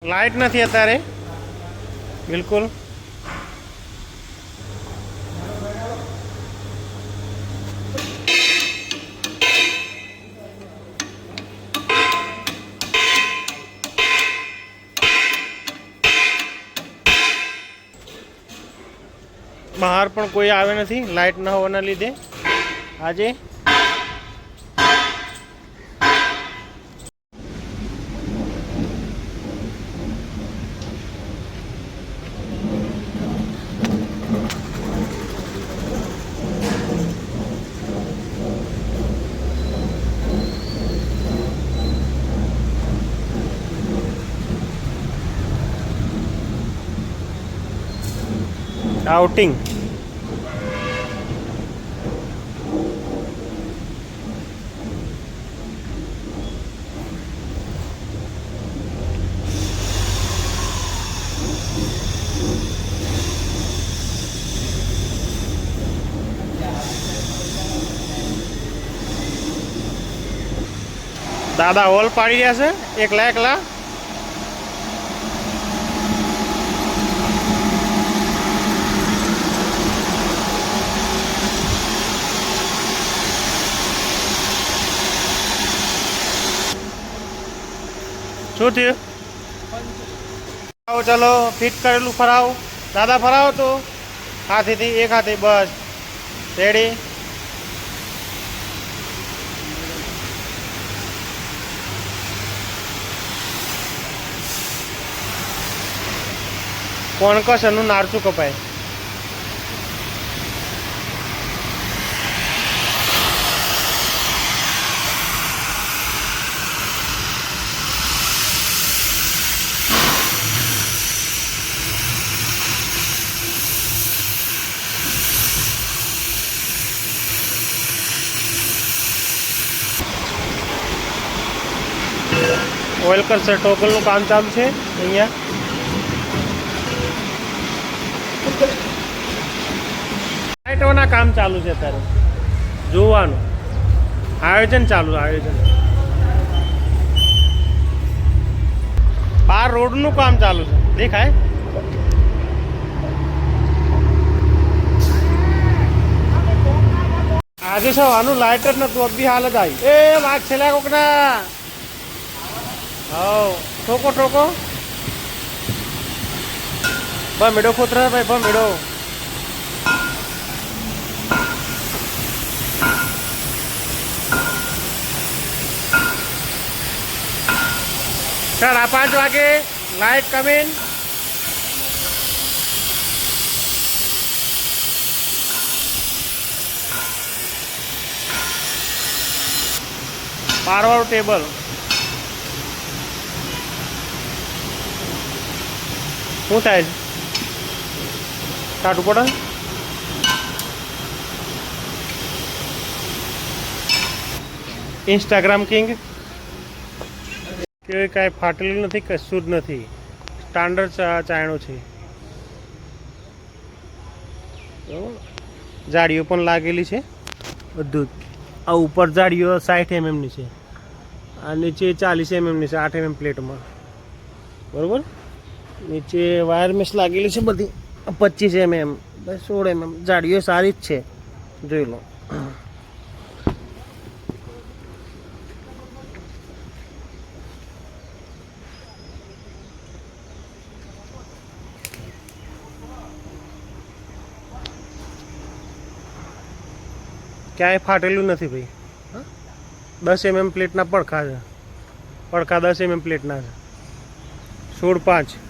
Light નથી અત્યારે બિલકુલ. બહાર પણ કોઈ આવે નથી લાઇટ ન હોવાના લીધે આજે. આઉટિંગ દાદા હોલ પાડી રહ્યા છે એકલા એકલા. શું થયું? આવો ચાલો ફિટ કરેલું ફરાવો દાદા, ફરાવો તો હાથેથી એક હાથે બસ રેડી. કોણ કશનું નારચું કપાય. ઓઇલ કરશે ટોગલનું કામ ચાલુ છે અહીંયા. લાઇટોના કામ ચાલુ છે અત્યારે જોવાનું. આયોજન ચાલુ, આયોજન. બહાર રોડનું કામ ચાલુ છે દેખાય. આજે સવારનું લાઇટ જ નતું, અબી હાલ જ આવી. એ વાઘ છેલ્લા કોકના. હા ઠોકો ઠોકો બા મેળો ખોતરા ભાઈ, બા મેળો. સર 5 વાગે લાઇટ કમિંગ. પારવાળું ટેબલ. શું થાય છે? કાઢવું પડે. ઇન્સ્ટાગ્રામ કિંગ કે કાંઈ ફાટેલું નથી, કશું જ નથી. સ્ટાન્ડર્ડ ચાયણો છે. જાળીઓ પણ લાગેલી છે બધું. આ ઉપર જાળીઓ 60 mm છે, આ નીચે 40 mm છે 8 mm પ્લેટમાં. બરાબર. નીચે વાયર મેશ લાગેલી છે બધી 25 mm 16 mm. જાળીઓ સારી જ છે, જોઈ લો. ક્યાંય ફાટેલું નથી ભાઈ. 10 mm પ્લેટના પડખા છે, પડખા 10 mm પ્લેટના છે. 16.5